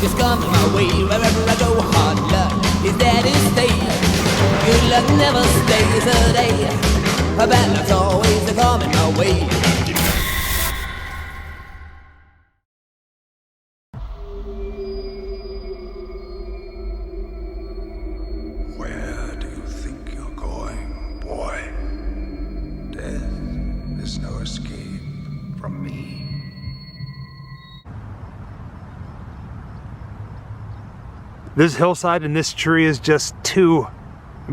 is coming my way. Wherever I go, hard luck is there to stay. Good luck never stays a day. Bad luck's always coming my way. Where do you think you're going, boy? Death is no escape from me. This hillside and this tree is just too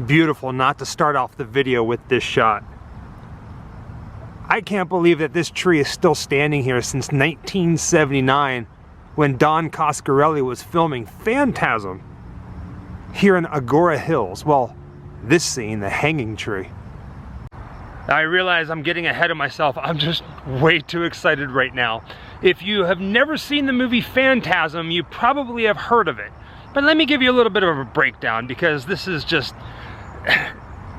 beautiful not to start off the video with this shot. I can't believe that this tree is still standing here since 1979 when Don Coscarelli was filming Phantasm here in Agoura Hills. Well, this scene, the hanging tree. I realize I'm getting ahead of myself. I'm just way too excited right now. If you have never seen the movie Phantasm, you probably have heard of it. But let me give you a little bit of a breakdown because this is just,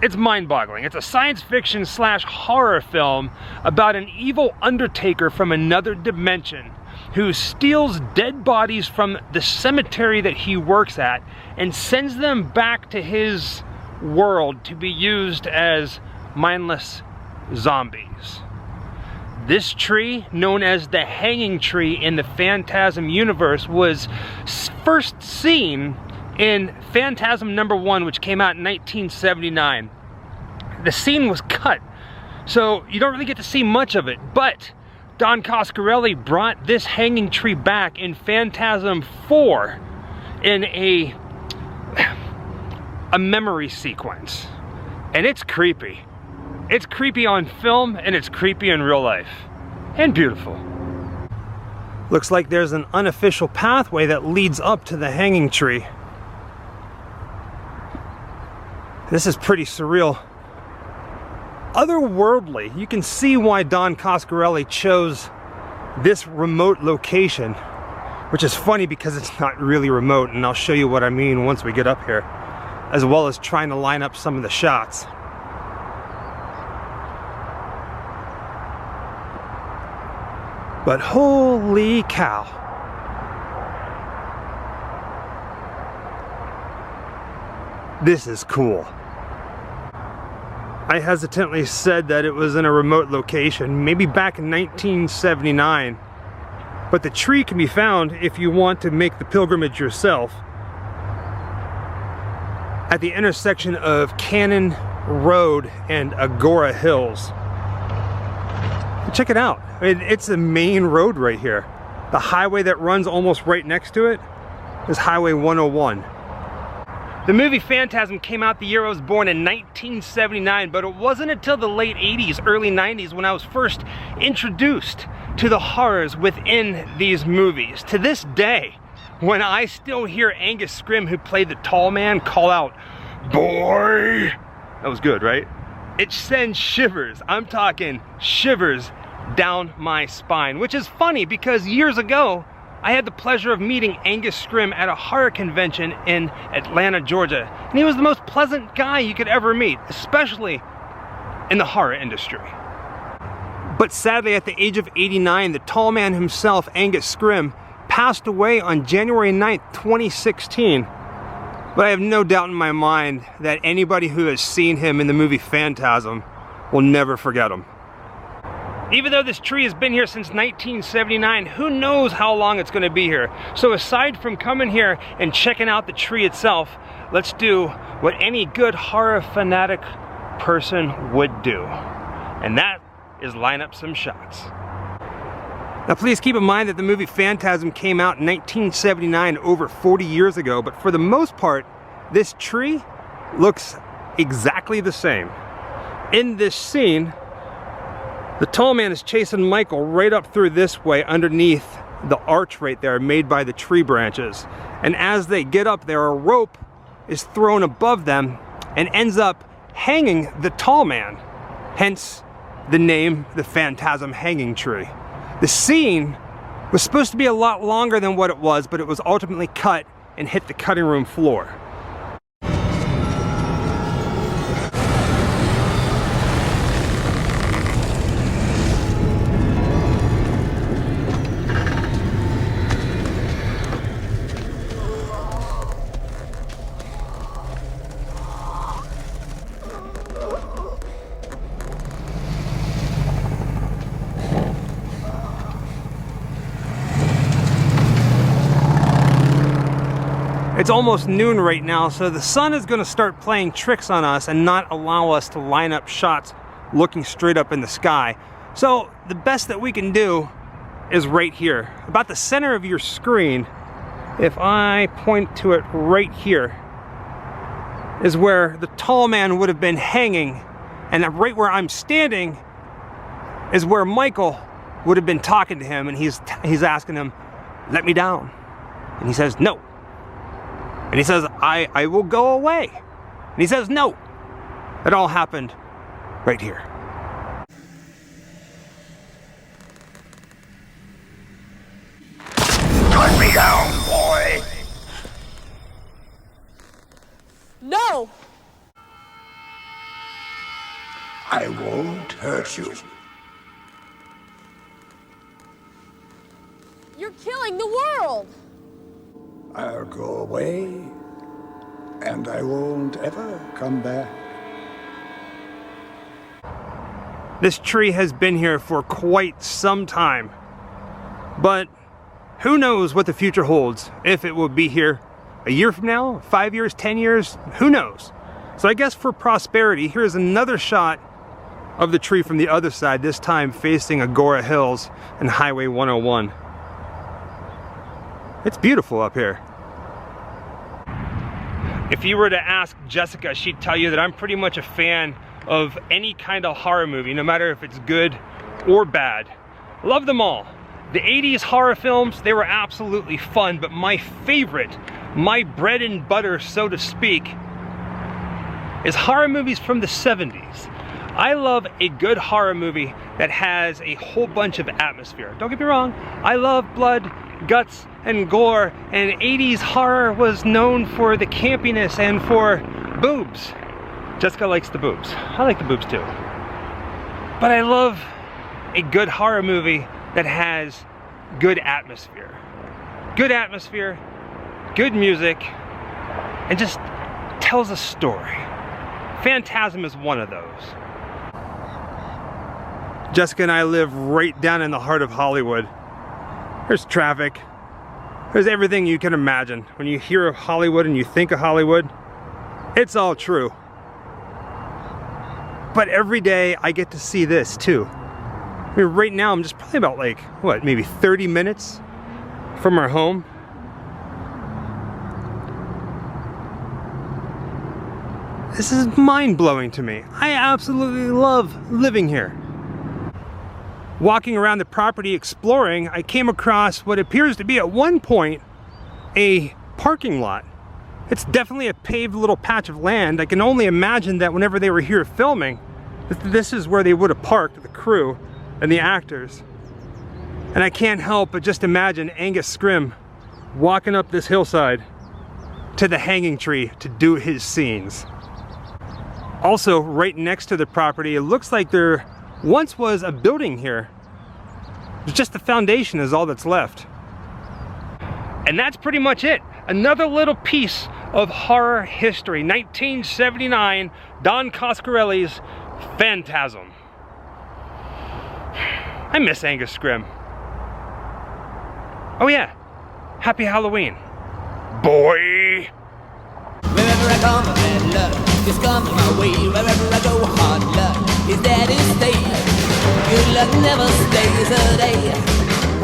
it's mind-boggling. It's a science fiction / horror film about an evil undertaker from another dimension who steals dead bodies from the cemetery that he works at and sends them back to his world to be used as mindless zombies. This tree, known as the hanging tree in the Phantasm universe, was first seen in Phantasm #1, which came out in 1979. The scene was cut, so you don't really get to see much of it, but Don Coscarelli brought this hanging tree back in Phantasm 4 in a memory sequence. And it's creepy. It's creepy on film and it's creepy in real life. And beautiful. Looks like there's an unofficial pathway that leads up to the hanging tree. This is pretty surreal. Otherworldly. You can see why Don Coscarelli chose this remote location, which is funny because it's not really remote, and I'll show you what I mean once we get up here, as well as trying to line up some of the shots. But holy cow. This is cool. I hesitantly said that it was in a remote location, maybe back in 1979. But the tree can be found if you want to make the pilgrimage yourself at the intersection of Cannon Road and Agoura Hills. Check it out. It's the main road right here. The highway that runs almost right next to it is Highway 101. The movie Phantasm came out the year I was born in 1979, but it wasn't until the late 80s, early 90s when I was first introduced to the horrors within these movies. To this day, when I still hear Angus Scrimm, who played the tall man, call out, "Boy!" That was good, right? It sends shivers, I'm talking shivers, down my spine, which is funny because years ago I had the pleasure of meeting Angus Scrimm at a horror convention in Atlanta, Georgia, and he was the most pleasant guy you could ever meet, especially in the horror industry. But sadly, at the age of 89, the tall man himself, Angus Scrimm, passed away on January 9th, 2016. But I have no doubt in my mind that anybody who has seen him in the movie Phantasm will never forget him. Even though this tree has been here since 1979, who knows how long it's going to be here. So aside from coming here and checking out the tree itself, let's do what any good horror fanatic person would do. And that is line up some shots. Now please keep in mind that the movie Phantasm came out in 1979, over 40 years ago, but for the most part, this tree looks exactly the same. In this scene, the tall man is chasing Michael right up through this way underneath the arch right there made by the tree branches. And as they get up there, a rope is thrown above them and ends up hanging the tall man. Hence the name, the Phantasm hanging tree. The scene was supposed to be a lot longer than what it was, but it was ultimately cut and hit the cutting room floor. It's almost noon right now, so the sun is going to start playing tricks on us and not allow us to line up shots looking straight up in the sky. So the best that we can do is right here, about the center of your screen. If I point to it right here, is where the tall man would have been hanging, and right where I'm standing is where Michael would have been talking to him, and he's asking him, "Let me down." And he says, "No." And he says, I will go away. And he says, "No." It all happened right here. Cut me down, boy! No! I won't hurt you. You're killing the world! I'll go away, and I won't ever come back. This tree has been here for quite some time, but who knows what the future holds, if it will be here a year from now, 5 years, 10 years, who knows? So I guess for prosperity, here's another shot of the tree from the other side, this time facing Agoura Hills and Highway 101. It's beautiful up here. If you were to ask Jessica, she'd tell you that I'm pretty much a fan of any kind of horror movie, no matter if it's good or bad. Love them all. The 80s horror films, they were absolutely fun, but my favorite, my bread and butter, so to speak, is horror movies from the 70s. I love a good horror movie that has a whole bunch of atmosphere. Don't get me wrong, I love blood, guts, and gore, and 80s horror was known for the campiness and for boobs. Jessica likes the boobs. I like the boobs too. But I love a good horror movie that has good atmosphere. Good atmosphere, good music, and just tells a story. Phantasm is one of those. Jessica and I live right down in the heart of Hollywood. There's traffic. There's everything you can imagine. When you hear of Hollywood and you think of Hollywood, it's all true. But every day I get to see this too. I mean, right now I'm just probably about like, what, maybe 30 minutes from our home. This is mind-blowing to me. I absolutely love living here. Walking around the property exploring, I came across what appears to be at one point a parking lot. It's definitely a paved little patch of land. I can only imagine that whenever they were here filming, this is where they would have parked, the crew and the actors. And I can't help but just imagine Angus Scrimm walking up this hillside to the hanging tree to do his scenes. Also, right next to the property, it looks like there once was a building here. Just the foundation is all that's left. And that's pretty much it. Another little piece of horror history. 1979, Don Coscarelli's Phantasm. I miss Angus Scrimm. Oh yeah, happy Halloween, boy! Wherever I come, bad luck just comes my way. Wherever I go, hard luck is there to stay. Good luck never stays a day.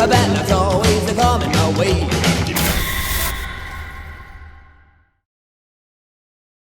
A bad luck's always coming my way.